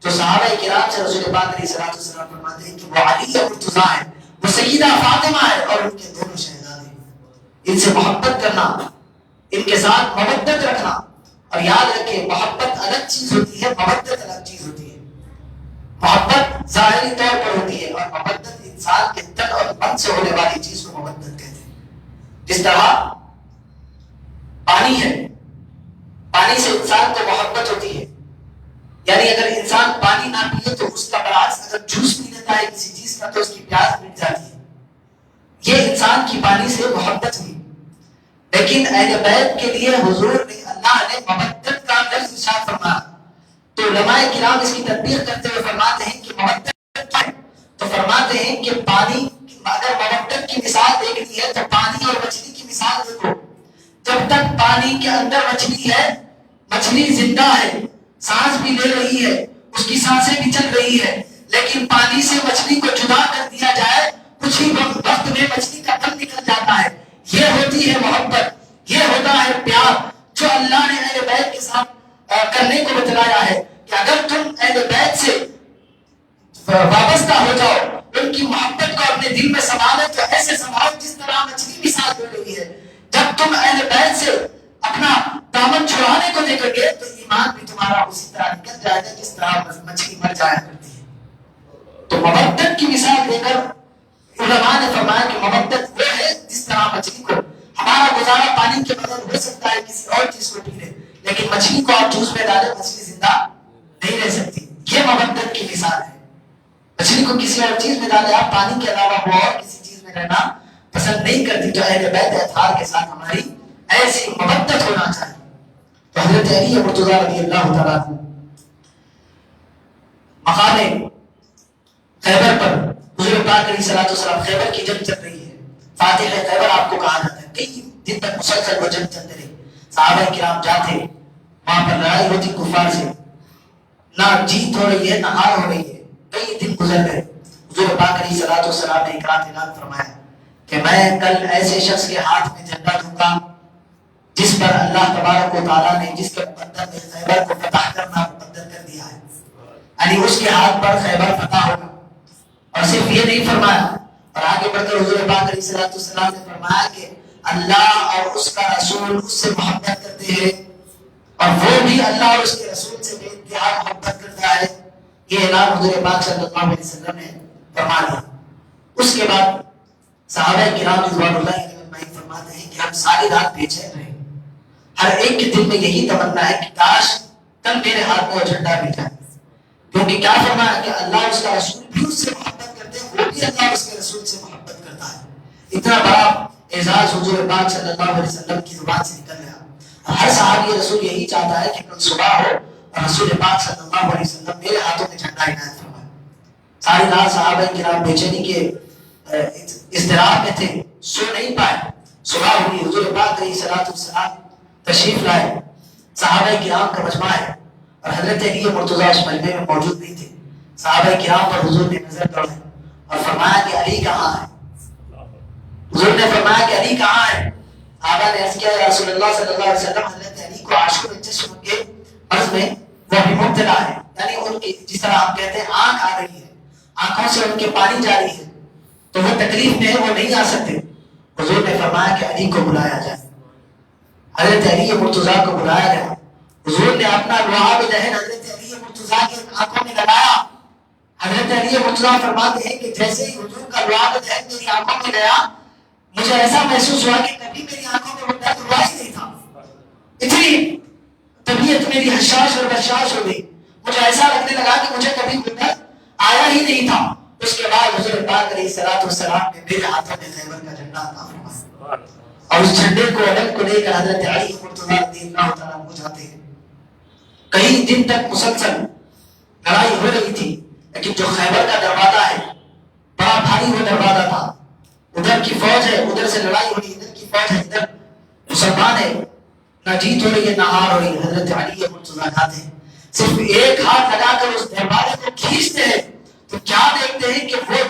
تو صحابہ کرام سے رسول پاک علیہ الصلوۃ والسلام فرماتے ہیں کہ وہ علی مرتضیٰ ہے، وہ سیدہ فاطمہ ہے، اور ان کے دونوں شہزادے، ان سے محبت کرنا، ان کے ساتھ مودت رکھنا، اور یاد رکھیں محبت الگ چیز ہوتی ہے، مودت الگ چیز ہوتی ہے۔ محبت ظاہری طور پر ہوتی ہے، اور مودت انسان کے تن اور من سے ہونے والی چیز کو مودت کہتے ہیں۔ جس طرح پانی ہے، پانی سے انسان کو محبت ہوتی ہے، یعنی اگر انسان پانی نہ پیے تو اس کا برعکس اگر جوس پی لیتا ہے کسی چیز کا تو اس کی پیاس مٹ جاتی ہے، یہ انسان کی پانی سے محبت ہوئی۔ لیکن اہل بیت کے لیے حضور نے، اللہ نے مودت کا لفظ ارشاد فرمایا، تو علماء کرام اس کی تدبیر کرتے ہوئے فرماتے ہیں کہ مودت کیا ہے، تو فرماتے ہیں کہ پانی، اگر مودت کی مثال دیکھنی ہے تو پانی اور مچھلی کی مثال دیکھو، جب تک پانی کے اندر مچھلی ہے، مچھلی زندہ ہے، سانس بھی لے رہی ہے، اس کی سانسیں بھی چل رہی ہے، لیکن پانی سے مچھلی کو جدا کر دیا جائے، کچھ ہی وقت میں مچھلی کا دم نکل جاتا ہے۔ یہ ہوتی ہے محبت، یہ ہوتا ہے پیار، جو اللہ نے اہل بیت کے ساتھ کرنے کو بتلایا ہے کہ اگر تم اہل بیت سے وابستہ ہو جاؤ، ان کی محبت کو اپنے دل میں سنبھالو تو ایسے سنبھالو جس طرح مچھلی مثال دے رہی ہے۔ جب تم اہل بیت سے اپنا دامن چھڑانے کو دیکھو گے تو ایمان بھی تمہارا اسی طرح نکل جائے گا جس طرح مچھلی مر جایا کرتی ہے۔ تو مودت کی مثال دے کر علماء نے فرمایا کہ مودت وہ ہے جس طرح مچھلی کو، ہمارا گزارا پانی کے بغیر ہو سکتا ہے کسی اور چیز کو پی لے، لیکن مچھلی کو آپ جوس میں ڈالے مچھلی زندہ نہیں رہ سکتی، یہ مودت کی مثال ہے۔ مچھلی کو کسی اور چیز میں ڈالے آپ، پانی کے علاوہ وہ اور کسی چیز میں رہنا پسند نہیں کرتی، جو اہل بیت اطہار کے ساتھ ہماری ایسی مودت ہونا چاہیے۔ تو حضرت علی مرتضیٰ رضی اللہ تعالیٰ عنہ مقام خیبر پر، حضور پاک علیہ الصلوۃ والسلام، خیبر کی جنگ چل رہی ہے، فاتح خیبر آپ کو کہا جاتا ہے، کئی دن تک مسلسل وہ جنگ چلتے رہے، صحابہ کرام جاتے، وہاں پر لڑائی ہوتی کفار سے، نہ جیت ہو رہی ہے نہ ہار ہو رہی ہے، کئی دن گزر گئے۔ حضور پاک علیہ الصلوۃ والسلام نے ایک رات اعلان فرمایا کہ میں کل ایسے شخص کے ہاتھ میں جھنڈا دوں گا جس پر اللہ تبارک و تعالیٰ نے جس کے مقدر میں خیبر کو فتح کرنا مقدر کر دیا ہے، یعنی اس کے ہاتھ پر خیبر فتح ہوگا۔ اور صرف یہ نہیں فرمایا، اور آگے بڑھ کر حضور پاک علیہ الصلوۃ والسلام نے فرمایا کہ اللہ اور اس کا رسول اس سے محبت کرتے ہیں اور وہ بھی اللہ اور اس کے رسول سے بے انتہا محبت کرتا ہے۔ یہ اعلان حضور پاک صلی اللہ علیہ وسلم نے فرما دیا۔ اس کے بعد صحابہ کرام رضوان اللہ علیہم فرماتے ہیں کہ ہم ساری رات بے چین رہے، ہر ایک کے دل میں یہی تمنا ہے کہ کاش کل میرے ہاتھ میں وہ جھنڈا بھی جائے، کیونکہ کیا فرمایا کہ اللہ اس کا رسول بھی اس سے محبت کرتے ہیں، وہ بھی اللہ اس کے رسول سے محبت کرتا ہے۔ اتنا بڑا اعزاز حضور پاک صلی اللہ علیہ وسلم کی زبان سے نکل گیا۔ ہر صحابی رسول یہی چاہتا ہے کہ کل صبح ہو اور رسول پاک صلی اللہ علیہ وسلم میرے ہاتھوں میں جھنڈا عنایت فرمائے۔ ساری رات صحابہ کرام بے چینی کے اضطراب میں تھے، سو نہیں پائے۔ صبح ہوئی، حضور پاک علیہ الصلوۃ والسلام تشریف لائے، صحابہ کرام کا مجمع ہے اور حضرت علی مرتضیٰ اس مجمع میں موجود نہیں تھے۔ صحابہ کرام پر حضور نے نظر دوڑائی اور فرمایا کہ علی کہاں ہے؟ حضور نے فرمایا کہ علی کہاں ہے؟ صحابہ نے عرض کیا یا رسول اللہ صلی اللہ علیہ وسلم، حضرت علی کو عاشق الچشم کے مرض میں وہ بھی مبتلا ہے، یعنی ان کی جس طرح ہم کہتے ہیں آنکھ آ رہی ہے، آنکھوں سے ان کے پانی جاری ہے، تو وہ تکلیف میں ہے، وہ نہیں آ سکتے۔ حضور نے فرمایا کہ علی کو بلایا جائے۔ حضرت علی مرتضیٰ کو بلایا گیا۔ حضور نے اپنا لعاب دہن حضرت علی مرتضیٰ کی آنکھوں میں لگایا۔ حضرت علی مرتضیٰ فرماتے ہیں کہ جیسے ہی حضور کا لعاب دہن میری آنکھوں میں گیا، مجھے ایسا محسوس ہوا کہ کبھی میری آنکھوں میں وہ درد ہوا ہی نہیں تھا۔ اتنی طبیعت میری حشاش اور بشاش ہو گئی، مجھے ایسا لگنے لگا کہ مجھے کبھی کوئی درد آیا ہی نہیں تھا۔ اس کے بعد حضور پاک علیہ الصلوۃ والسلام نے میرے ہاتھوں میں خیبر کا جھنڈا عطا فرمایا اور اس جھنڈے کو علم کو لے کر حضرت علی مرتضیٰ رضی اللہ تعالیٰ عنہ جاتے ہیں۔ کئی دن تک مسلسل لڑائی ہو رہی تھی، لیکن جو خیبر کا دروازہ ہے بڑا بھاری وہ دروازہ تھا، ادھر کی فوج ہے، ادھر سے لڑائی ہو رہی ہے، ادھر کی فوج ہے، ادھر مسلمان ہے، نہ جیت ہو رہی ہے نہ ہار ہو رہی ہے۔ حضرت علی مرتضیٰ جاتے ہیں، صرف ایک ہاتھ لگا کر اس دروازے کو کھینچتے ہیں تو کیا دیکھتے ہیں کہ وہ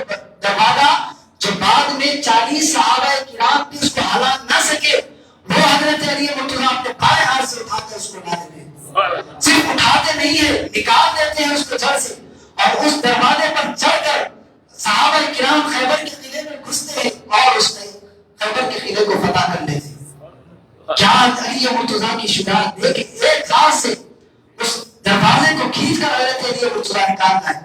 دروازہ جو بعد میں 40 صحابہ کرام بھی اس کو ہلا نہ سکے، وہ حضرت علی مرتضیٰ اپنے بائیں ہاتھ سے اٹھا کر اس کو لا دیتے ہیں۔ صرف اٹھاتے نہیں ہیں، نکال دیتے ہیں اس کو جڑ سے، اور اس دروازے پر چڑھ کر صحابہ کرام خیبر کے قلعے میں گھستے ہیں اور اس میں خیبر کے قلعے کو فتح کر لیتے ہیں۔ کیا علی مرتضیٰ کی شجاعت دیکھ، ایک ہاتھ سے اس دروازے کو کھینچ کر حضرت علی مرتضیٰ نکالتا ہے،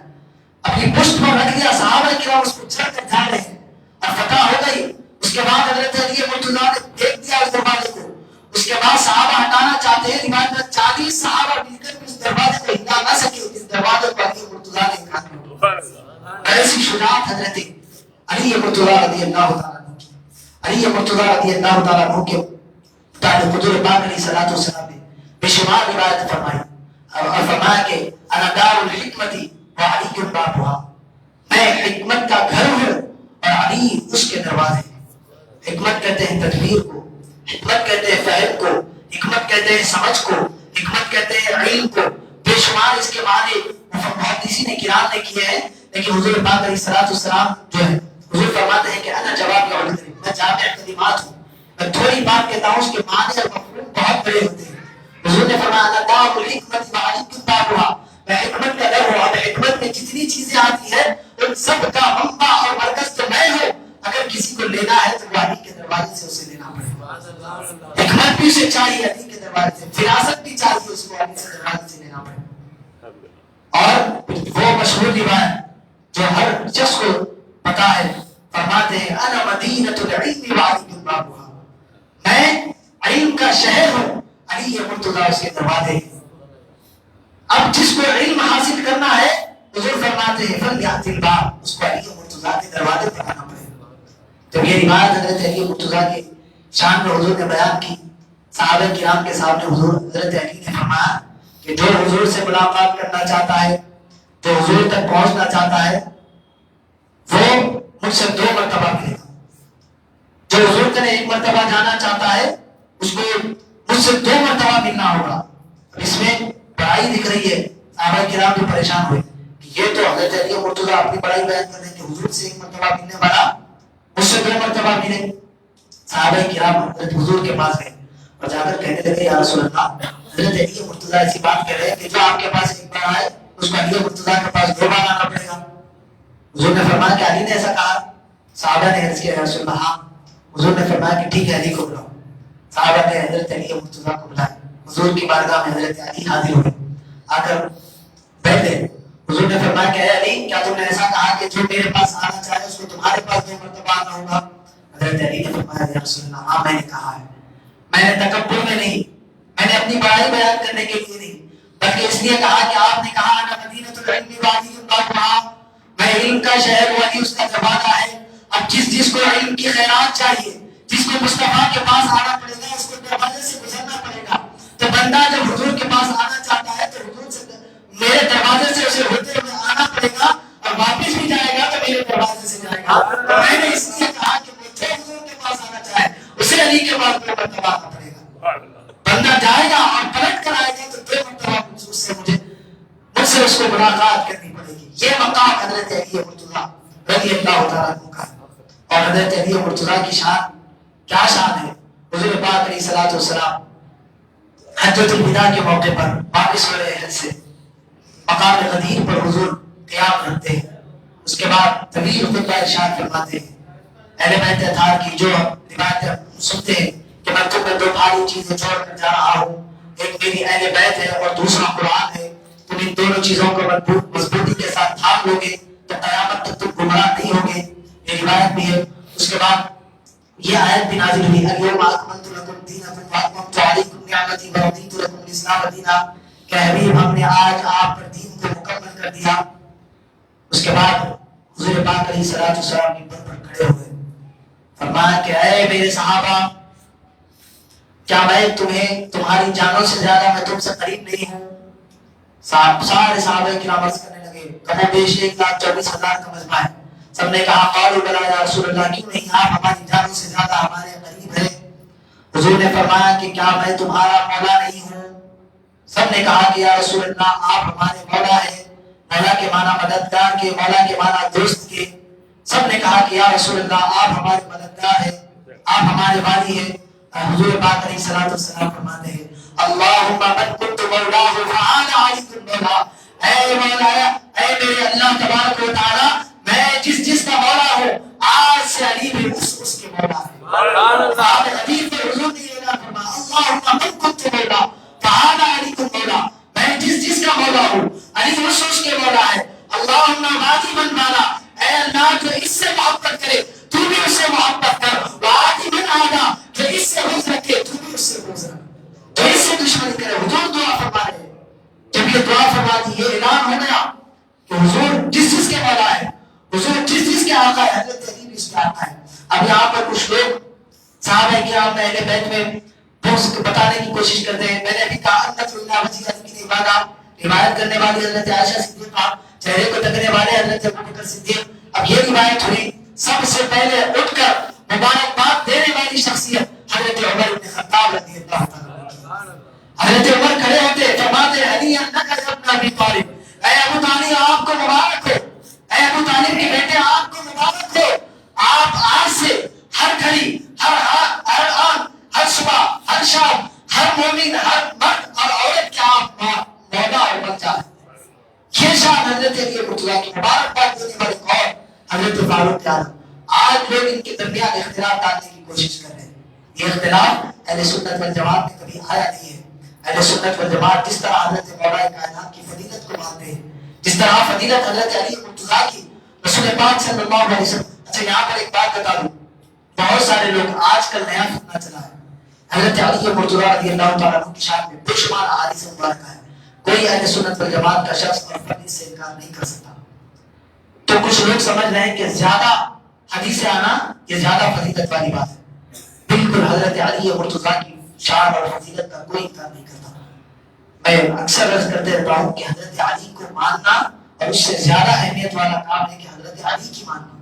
اپنی پشت پر رکھ دیا، صحابہ کرام اس کو چڑھ کر جا رہے ہیں اور فتح ہو گئی۔ اس کے بعد حضرت علی مرتضیٰ نے دیکھ دیا اس دروازے کو، اس کے بعد صحابہ ہٹانا چاہتے ہیں، روایت میں 40 صحابہ مل کر اس دروازے کو ہلا نہ سکے، اس دروازے کو علی مرتضیٰ نے ہٹا۔ ایسی شجاعت حضرت علی مرتضیٰ رضی اللہ تعالیٰ عنہ کی۔ علی مرتضیٰ رضی اللہ تعالیٰ عنہ کے متعلق حضور پاک علیہ الصلوۃ والسلام نے بے شمار روایت فرمائی اور فرمایا کہ انا دار الحکمت وعلی بابها، میں حکمت کا گھر ہوں اور علی اس کے دروازے ہیں۔ حکمت کہتے ہیں تدبیر کو، حکمت کہتے ہیں فہم کو، حکمت کہتے ہیں سمجھ کو، حکمت کہتے ہیں علم کو۔ بے شمار اس کے معنی محدثین کرام نے کیے ہیں، لیکن حضور پاک علیہ الصلوۃ والسلام جو ہے حضور فرماتے ہیں کہ انا جواب یا میں جامع کلمات ہوں، میں تھوڑی بات کہتا ہوں، اس کے معنی اور مفہوم بہت بڑے ہوتے ہیں۔ حضور نے فرمایا انا دار الحکمت وعلی بابها، میں حکمت کا در ہوں، اور حکمت میں جتنی چیزیں آتی ہیں ان سب کا منبع اور مرکز تو میں ہوں۔ اگر کسی کو لینا ہے تو وحی کے دروازے سے اسے لینا پڑے گا، حکمت بھی اسے چاہیے علی کے دروازے سے، فراست بھی چاہیے اس کو علی کے دروازے سے لینا پڑے گا۔ اور وہ مشہور روایت جو ہر شخص کو پتا ہے، فرماتے ہیں انا مدینۃ العلم وعلی بابها، میں علم کا شہر ہوں، علی مرتضیٰ اس کے دروازے ہیں۔ اب جس کو علم حاصل کرنا ہے حضور فرماتے ہیں فلیأت الباب، اس کو علی مرتضیٰ کے دروازے پر آنا پڑے گا۔ جب یہ روایت حضرت علی مرتضیٰ کے شان میں حضور نے بیان کی، صحابہ کرام کے سامنے حضور حضرت علی نے فرمایا کہ جو حضور سے ملاقات کرنا چاہتا ہے، جو حضور تک پہنچنا چاہتا ہے، وہ مجھ سے 2 مرتبہ ملے گا۔ جو حضور کے 1 مرتبہ جانا چاہتا ہے، اس کو مجھ سے 2 مرتبہ ملنا ہوگا۔ اس میں بڑائی دکھ رہی ہے، صحابہ کرام بھی پریشان ہوئے کہ یہ تو حضرت علی مرتضیٰ اپنی بڑائی بیان کر رہے ہیں کہ حضور سے 1 مرتبہ ملنے والا مجھ سے 2 مرتبہ ملے۔ صحابہ کرام حضرت حضور کے پاس گئے اور جا کر کہنے لگے یا رسول اللہ حضرت علی مرتضی ایسی بات کہہ رہے ہیں کہ جو آپ کے پاس ایک بار آئے اس کو علی مرتضی کے پاس 2 بار آنا پڑے گا. حضور نے فرمایا کہ علی نے ایسا کہا. صحابہ نے عرض کیا یا رسول اللہ. حضور نے فرمایا کہ ٹھیک ہے علی کو بلاؤ. صحابہ نے حضرت علی مرتضی کو بلایا. حضور کی بارگاہ میں حضرت علی حاضر ہوئے. آ کر بیٹھے. حضور نے فرمایا کہ اے علی کیا تم نے ایسا کہا کہ جو میرے پاس آنا چاہے اس کو تمہارے پاس 2 مرتبہ آنا ہوگا؟ حضرت علی نے فرمایا یا رسول اللہ ہاں میں نے کہا ہے. میں نے تکبر میں نہیں, میں نے اپنی بڑائی بیان کرنے کے لیے نہیں, بلکہ اس لیے کہا کہ آپ نے کہا انا مدینۃ العلم وادی البابا, میں علم کا شہر وادی اس کا دروازہ ہے. اب جس کو علم کی خیرات چاہیے, جس کو مصطفیٰ کے پاس آنا پڑے گا, اس کو دروازے سے گزرنا پڑے گا. تو بندہ جب حضور کے پاس آنا چاہتا ہے تو حضور سے میرے دروازے سے اسے ہوتے ہوئے آنا پڑے گا, اور واپس بھی جائے گا تو میرے دروازے سے جائے گا. تو میں نے اس لیے کہا کہ جو حضور کے پاس آنا چاہے اسے علی کے پاس 2 مرتبہ آنا پڑے گا. بندہ جائے گا اور پلٹ کر آئے گا تو 2 مرتبہ مجھ سے اس کو ملاقات کرنی پڑے گی. یہ مقام حضرت علی مرتضی رضی اللہ تعالیٰ عنہ کا ہے. اور حضرت علی مرتضی کی شان کیا شان ہے. حضور پاک علیہ الصلوۃ والسلام حجۃ الوداع کے موقع پر واپس ہو رہے حج سے مقام غدیر پر حضور قیام رکھتے ہیں. اس کے بعد طویل خطبہ ارشاد فرماتے ہیں. اہل بیت اطہار کی جو روایت سنتے ہیں کہ میں تمہیں 2 بھاری چیزیں چھوڑ کر جا رہا ہوں, ایک میری اہل بیت ہے اور دوسرا قرآن ہے. تم ان دونوں چیزوں کو مضبوطی کے ساتھ تھام لو گے تو قیامت تک تم گمراہ نہیں ہوگے. یہ روایت بھی ہے. اس کے بعد یہ آیت بھی نازل ہوئی الیوم اکملت لکم دینکم واتممت علیکم نعمتی ورضیت لکم الاسلام دینا, کہ حبیب ہم نے آج آپ پر دین کو مکمل کر دیا. اس کے بعد حضور پاک علیہ الصلوۃ والسلام منبر پر کھڑے ہوئے, فرمایا کہ اے میرے صحابہ, کیا میں تمہیں تمہاری جانوں سے زیادہ میں تم سے قریب نہیں ہوں؟ سارے صحابہ کرام عرض کرنے لگے, کم و بیش 1,24,000 کا مجمع ہے. سب نے کہا قالوا بلی یا رسول اللہ, کیوں نہیں, آپ ہماری جانوں سے زیادہ ہمارے قریب ہیں. حضور نے فرمایا کہ کیا میں تمہارا مولا نہیں ہوں؟ سب نے کہا کہ یا رسول اللہ آپ ہمارے مولا ہیں. مولا کے معنی مددگار کے, مولا کے معنی دوست کے. سب نے کہا کہ یا رسول اللہ آپ ہمارے مددگار ہیں, آپ ہمارے والی ہیں. حضور پاک علیہ الصلوۃ والسلام فرماتے ہیں اللہم من کنت مولاہ فانا علیکم مولا, اے مولا, اے میرے اللہ تبارک و تعالی, میں جس کا مولا ہوں آج سے علی بھی اس کے مولا ہے. حدیث میں حضور نے یہ فرمایا اللہم من کنت مولا فانا علیکم مولا, میں جس کا مولا ہوں علی اس کے مولا ہے. اللہم والی من والا, اے اللہ جو اس سے محبت کرے تو بھی اس سے محبت کر. والی من آنا, جو اس سے بغض رکھے تو بھی اس سے بغض رکھ, جو اس سے دشمنی کرے. حضور دعا فرما رہے ہیں. جب یہ دعا فرماتی یہ اعلان ہو گیا کہ حضور جس کے مولا ہے, حضور جس کے آقا ہے, حضرت علی بھی اس کے آقا ہے. اب یہاں پر کچھ لوگ صحابہ کرام میں اہل بیت میں بتانے کی کوشش کرتے ہیں. میں نے ابھی کہا انت اللہ وجیہ کی عبادہ, روایت کرنے والی حضرت عائشہ صدیقہ, چہرے کو تکنے والے حضرت ابو بکر صدیق. اب یہ روایت ہوئی سب سے پہلے اٹھ کر مبارکباد دینے والی شخصیت حضرت عمر بن خطاب رضی اللہ تعالیٰ. حضرت عمر کھڑے ہوتے فرماتے علی انک ابن ابی طالب, اے ابو طالب آپ کو مبارک ہو, اے ابو طالب کے بیٹے آپ کو مبارک ہو. آپ آج سے ہر گھڑی, ہر آن, ہر صبح, ہر شام, ہر مومن, ہر مرد اور عورت کے آپ مولا اور بچہ ہے. یہ شان حضرت علی مرتضی کی مبارکباد دینے والے قوم حضرت فاروق اعظم. آج لوگ ان کے درمیان اختلاف ڈالنے کی کوشش کر رہے ہیں. یہ اختلاف اہل سنت والجماعت میں کبھی آیا نہیں ہے. اہل سنت والجماعت جس طرح حضرت مولا کائنات کی فضیلت کو مانتے ہیں, جس طرح فضیلت حضرت علی مرتضی کی رسول پاک صلی اللہ علیہ وسلم. اچھا یہاں پر ایک بات بتا دوں, بہت سارے لوگ آج کل نیا فتنہ چلا ہے. حضرت علی مرتضی رضی اللہ تعالیٰ عنہ کی شان میں بے شمار احادیث مبارکہ ہے. کوئی اہل سنت والجماعت کا شخص اور حدیث سے انکار نہیں کر سکتا. تو کچھ لوگ سمجھ رہے ہیں کہ زیادہ حدیث آنا یہ زیادہ فضیلت والی بات ہے. بالکل حضرت علی مرتضی کی شان اور فضیلت کا کوئی انکار نہیں کرتا. میں اکثر عرض کرتے رہتا ہوں کہ حضرت علی کو ماننا اور اس سے زیادہ اہمیت والا کام ہے کہ حضرت علی کی ماننا.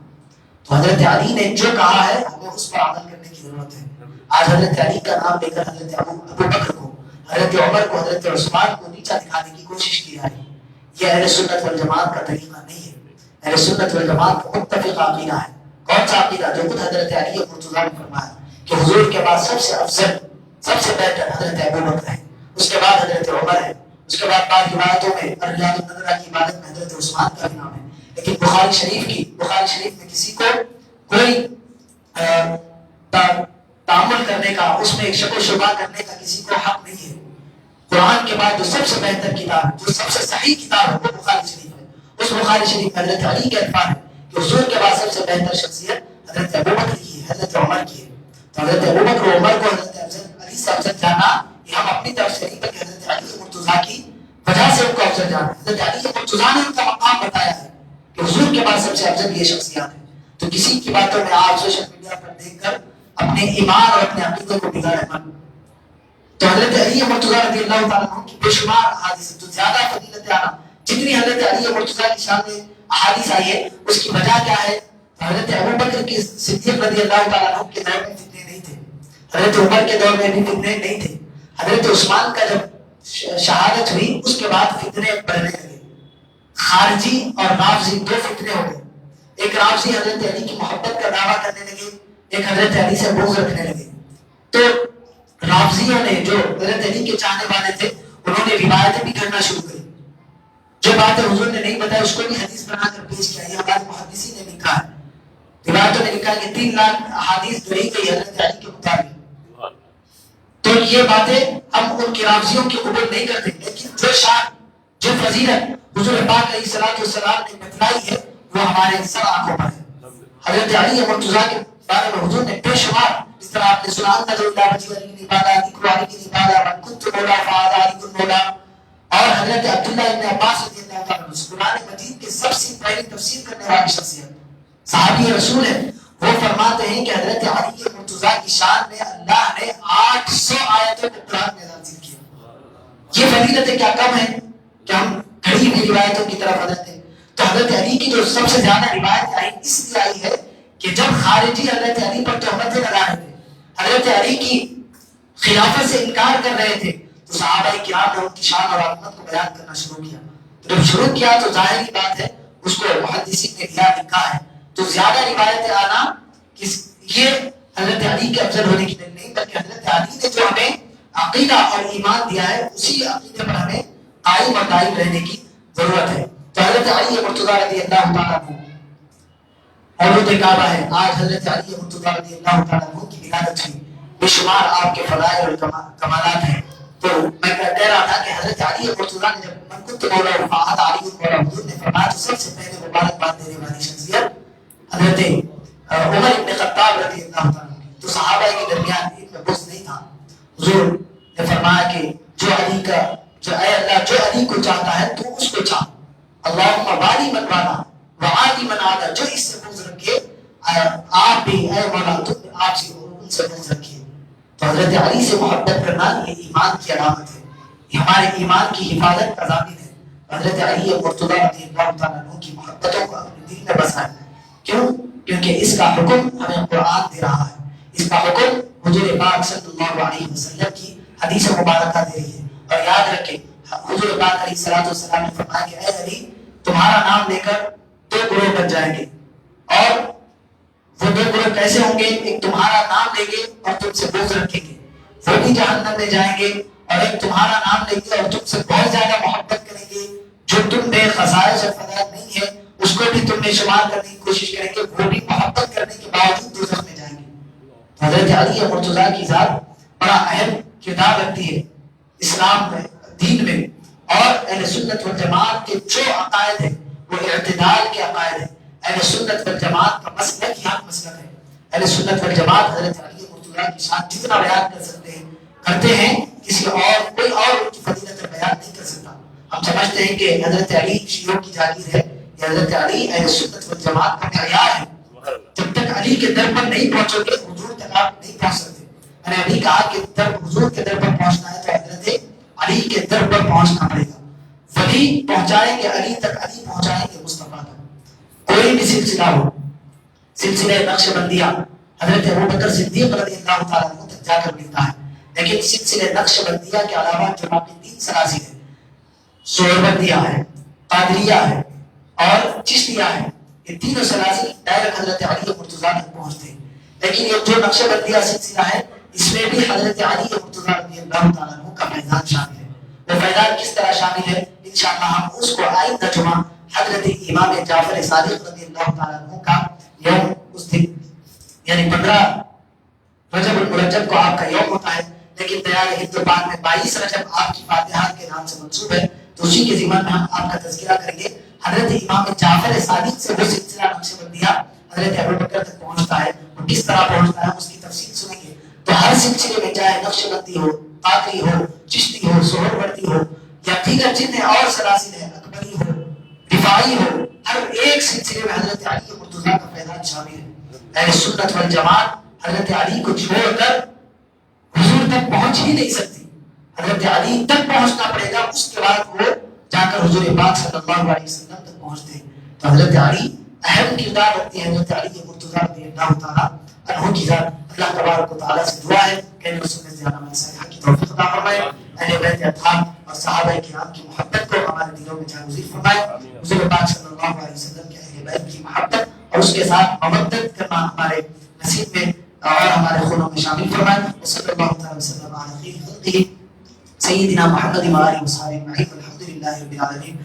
تو حضرت علی نے جو کہا ہے ہمیں اس پر عمل کرنے کی ضرورت ہے. آج حضرت علی کا نام لے کر حضرت ابو بکر کو, حضرت عمر کو, حضرت عثمان کو نیچا دکھانے کی کوشش کی جا رہی ہے. یہ اہل سنت والجماعت کا طریقہ نہیں ہے. اہل سنت والجماعت کا متفق عقیدہ ہے. کون سا عقیدہ؟ جو خود حضرت علی مرتضی نے فرمایا کہ حضور کے بعد سب سے افضل سب سے بہتر حضرت ابو بکر ہے، اس کے بعد حضرت عمر ہے، اس کے بعد بعض روایتوں میں ریاض النظرہ کی عبادت میں حضرت عثمان کا بھی نام ہے. لیکن بخاری شریف میں کسی کو کوئی تعامل کرنے کا، اس میں شک و شبہ کرنے کا کسی کو حق نہیں ہے. قرآن کے بعد جو سب سے بہتر کتاب، جو سب سے صحیح کتاب ہے وہ بخاری شریف ہے. اس بخاری شریف میں حضرت علی کے الفاظ ہے کہ حضور کے بعد سب سے بہتر شخصیت حضرت ابو بکر کی ہے، حضرت عمر کی ہے. تو حضرت ابو بکر و عمر کو حضرت علی سے افضل جانا یہ ہم اپنی طرف سے نہیں بلکہ حضرت علی مرتضیٰ کی وجہ سے ان کو افضل جانا. حضرت علی مرتضیٰ نے ان کا مقام بتایا ہے کہ حضور کے بعد سب سے افضل یہ شخصیات ہے. تو کسی کی باتوں میں آپ سوشل میڈیا پر دیکھ کر اپنے ایمان اور اپنے عقیدے کو بگاڑے مت. تو حضرت علی مرتضیٰ رضی اللہ تعالیٰ عنہ کی بے شمار احادیث، جو زیادہ فضیلت آنا جتنی حضرت علی مرتضیٰ کی شان میں احادیث آئی ہے، اس کی وجہ کیا ہے؟ حضرت ابو بکر کی صدیق رضی اللہ تعالیٰ عنہ کے دور میں فتنے نہیں تھے، حضرت عمر کے دور میں بھی فتنے نہیں تھے. حضرت عثمان کا جب شہادت ہوئی اس کے بعد فتنے بڑھنے لگے. خارجی اور رافضی دو فتنے ہو گئے. ایک رافضی حضرت علی کی محبت کا دعویٰ کرنے لگے، ایک حضرت علی سے بغض رکھنے لگے. تو رافضیوں نے جو حضرت علی کے چاہنے والے تھے انہوں نے روایتیں بھی گھڑنا شروع کری. جو باتیں حضور نے نہیں بتائی اس کو بھی حدیث بنا کر پیش کیا. یہ ہمارے محدثین نے لکھا ہے، روایتوں نے لکھا ہے کہ 3 لاکھ احادیث دہرائی گئی حضرت علی کے مطابق. تو یہ باتیں ہم ان کی رافضیوں کی قبول نہیں کرتے، لیکن جو شان، جو فضیلت حضور پاک علیہ الصلوۃ والسلام نے بتلائی ہے وہ ہمارے سر آنکھوں پر ہے. حضرت علی مرتضیٰ کے بارے میں حضور نے بے شمار، اس طرح آپ نے سنا نظر اللہ وجہ علی کی عبادت، ذکر علی کی عبادت، من کنت مولا فہذا علی کن مولا. اور حضرت عبداللہ ابن عباس رضی اللہ تعالیٰ عنہ قرآن مجید کے سب سے پہلی تفسیر کرنے والی شخصیت، صحابی رسول ہے. وہ فرماتے ہیں کہ حضرت علی مرتضیٰ کی شان میں اللہ نے 800 آیتوں کو قرآن میں نازل کیا. یہ فضیلتیں کیا کم ہیں کہ ہم گھڑی ہوئی روایتوں کی طرف حضرت ہیں. تو حضرت علی کی جو سب سے زیادہ روایت آئی اس لیے آئی ہے کہ جب خارجی حضرت علی پر تہمتیں لگا رہے تھے، حضرت علی کی خلافت سے انکار کر رہے تھے، تو صحابہ کرام نے ان کی شان اور عظمت کو بیان کرنا شروع کیا. تو جب شروع کیا تو ظاہری بات ہے اس کو محدثین نے لکھا ہے. تو زیادہ روایتیں آنا یہ حضرت علی کے افضل ہونے کی دلیل نہیں، بلکہ حضرت علی نے جو ہمیں عقیدہ اور ایمان دیا ہے اسی عقیدے پر ہمیں قائم اور دائم رہنے کی ضرورت ہے. تو حضرت علی مرتضیٰ رضی اللہ تعالیٰ عنہ عروض کعبہ ہے. آج حضرت علی مرتضیٰ رضی اللہ تعالیٰ عنہ کی ولادت ہوئی. بے شمار آپ کے فضائل اور کمالات ہیں. تو میں کہہ رہا تھا کہ حضرت علی مرتضیٰ نے جب من کنت مولا فہذا علی مولا، حضور نے فرمایا تو سب سے پہلے مبارکباد دینے والی شخصیت حضرت عمر ابن خطاب رضی اللہ تعالیٰ عنہ. تو صحابہ کے درمیان ان میں بغض نہیں تھا. حضور نے فرمایا کہ جو علی کا اے اللہ جو علی کو چاہتا ہے تو اس کو چاہ، اللہم والی من والا وعادی من عادا. جو اس سے بغض رکھے آپ بھی اے مولا تم آپ سے ان سے بغض رکھیے. تو حضرت علی سے محبت کرنا یہ ایمان کی علامت ہے، یہ ہمارے ایمان کی حفاظت کا ضامن ہے. حضرت علی مرتضیٰ رضی اللہ تعالیٰ عنہ کی محبتوں کو اپنے دل میں بسائیں. کیوں؟ کیونکہ اس کا حکم ہمیں قرآن دے رہا ہے، اس کا حکم حضور پاک صلی اللہ علیہ وسلم کی حدیث مبارکہ دے رہی ہے. اور یاد رکھیں حضور پاک علیہ الصلوۃ والسلام نے فرمایا کہ اے علی تمہارا نام لے کر 2 گروہ بن جائیں گے، اور وہ 2 گروہ کیسے ہوں گے؟ ایک تمہارا نام لیں گے اور تم سے بغض رکھیں گے، وہ بھی جہنم میں جائیں گے. اور ایک تمہارا نام لیں گے اور تم سے بہت زیادہ محبت کریں گے، جو تم بے خصائص اور فضائل نہیں ہے اس کو بھی تم میں شمار کرنے کی کوشش کریں گے، وہ بھی محبت کرنے کے باوجود دوزخ میں جائیں گے. حضرت علی مرتضیٰ کی ذات بڑا اہم کردار رکھتی ہے اسلام میں، دین میں. اور اہل سنت والجماعت کے جو عقائد ہیں وہ اعتدال کے عقائد ہیں. اہل سنت والجماعت کا مسلک یہ مسلک ہے. اہل سنت والجماعت حضرت علی مرتضیٰ کی شان جتنا بیان کر سکتے ہیں کرتے ہیں، کسی اور کوئی اور ان کی فضیلت بیان نہیں کر سکتا. ہم سمجھتے ہیں کہ حضرت علی شیعوں کی جاگیر ہے، یا حضرت علی اہل سنت والجماعت کا معیار ہے. جب تک علی کے در پر نہیں پہنچو گے حضور تک آپ نہیں پہنچ سکتے. میں نے ابھی کہا کہ حضور کے در پر پہنچنا ہے تو حضرت علی کے در پر پہنچنا پڑے گا. وہی پہنچائیں گے علی تک، علی پہنچائیں گے مصطفیٰ تک. کوئی بھی سلسلہ ہو، سلسلہ نقش بندیہ حضرت ابوبکر صدیق رضی اللہ تعالیٰ عنہ تک جا کر ملتا ہے، لیکن سلسلہ نقش بندیہ کے علاوہ جو باقی 3 سلاسل ہیں، سہروردیہ ہے، قادریہ ہے اور چشتیہ ہے، یہ تینوں سلاسل ڈائریکٹ حضرت علی مرتضیٰ تک پہنچتے ہیں. لیکن یہ جو نقش بندیہ سلسلہ ہے اس میں بھی حضرت علی مرتضیٰ رضی اللہ تعالیٰ عنہ کا فیضان شامل ہے. وہ فیضان کس طرح شامل ہے انشاءاللہ ہم اس کو آئندہ جمعہ حضرت امام جعفر صادق رضی اللہ تعالیٰ عنہ کا یوم اس دن یعنی 15 رجب المرجب کو آپ کا یوم ہوتا ہے، لیکن دیار ہند پاک میں 22 رجب آپ کی فاتحہ کے نام سے منسوب ہے، تو اسی کے ذمن میں ہم آپ کا تذکرہ کریں گے. حضرت امام جعفر صادق سے وہ سلسلہ نقش بندیہ حضرت ابوبکر تک پہنچتا ہے، اور کس طرح پہنچتا ہے اس کی تفصیل سنیں گے. تو ہر سلسلے میں چاہے نقش بندی ہو، قادری ہو، چشتی ہو، سہروردی ہو یا دیگر جتنے اور سلاسل ہیں، اکبری ہو، رفاعی ہو، ہر ایک سلسلے میں حضرت علی مرتضیٰ کا فیضان شامل ہے. اہل سنت والجماعت حضرت علی کو چھوڑ کر حضور تک پہنچ ہی نہیں سکتی. حضرت علی تک پہنچنا پڑے گا، اس کے بعد وہ جا کر حضور پاک صلی اللہ علیہ وسلم تک پہنچتے ہیں. تو حضرت علی اہم کردار رکھتے ہیں. حضرت علی مرتضیٰ رضی اللہ تعالیٰ عنہ کی ذات اللہ تبارک و تعالیٰ سے دعا ہے کہ رسول زیادہ من صالحہ کی توفیق عطا فرمائے، اہل بیت اطہار اور صحابہ کرام کی محبت کو ہمارے دلوں میں جاگزیر فرمائے. حضور پاک صلی اللہ علیہ وسلم کے اہل بیت کی محبت اور اس کے ساتھ مودت کرنا ہمارے نصیب میں اور ہمارے خونوں میں شامل فرمائے. صلی اللہ تعالی وسلم علی خیر خلقہ سیدنا محمد و آلہ وصحبہ اجمعین. الحمد للہ رب العالمین.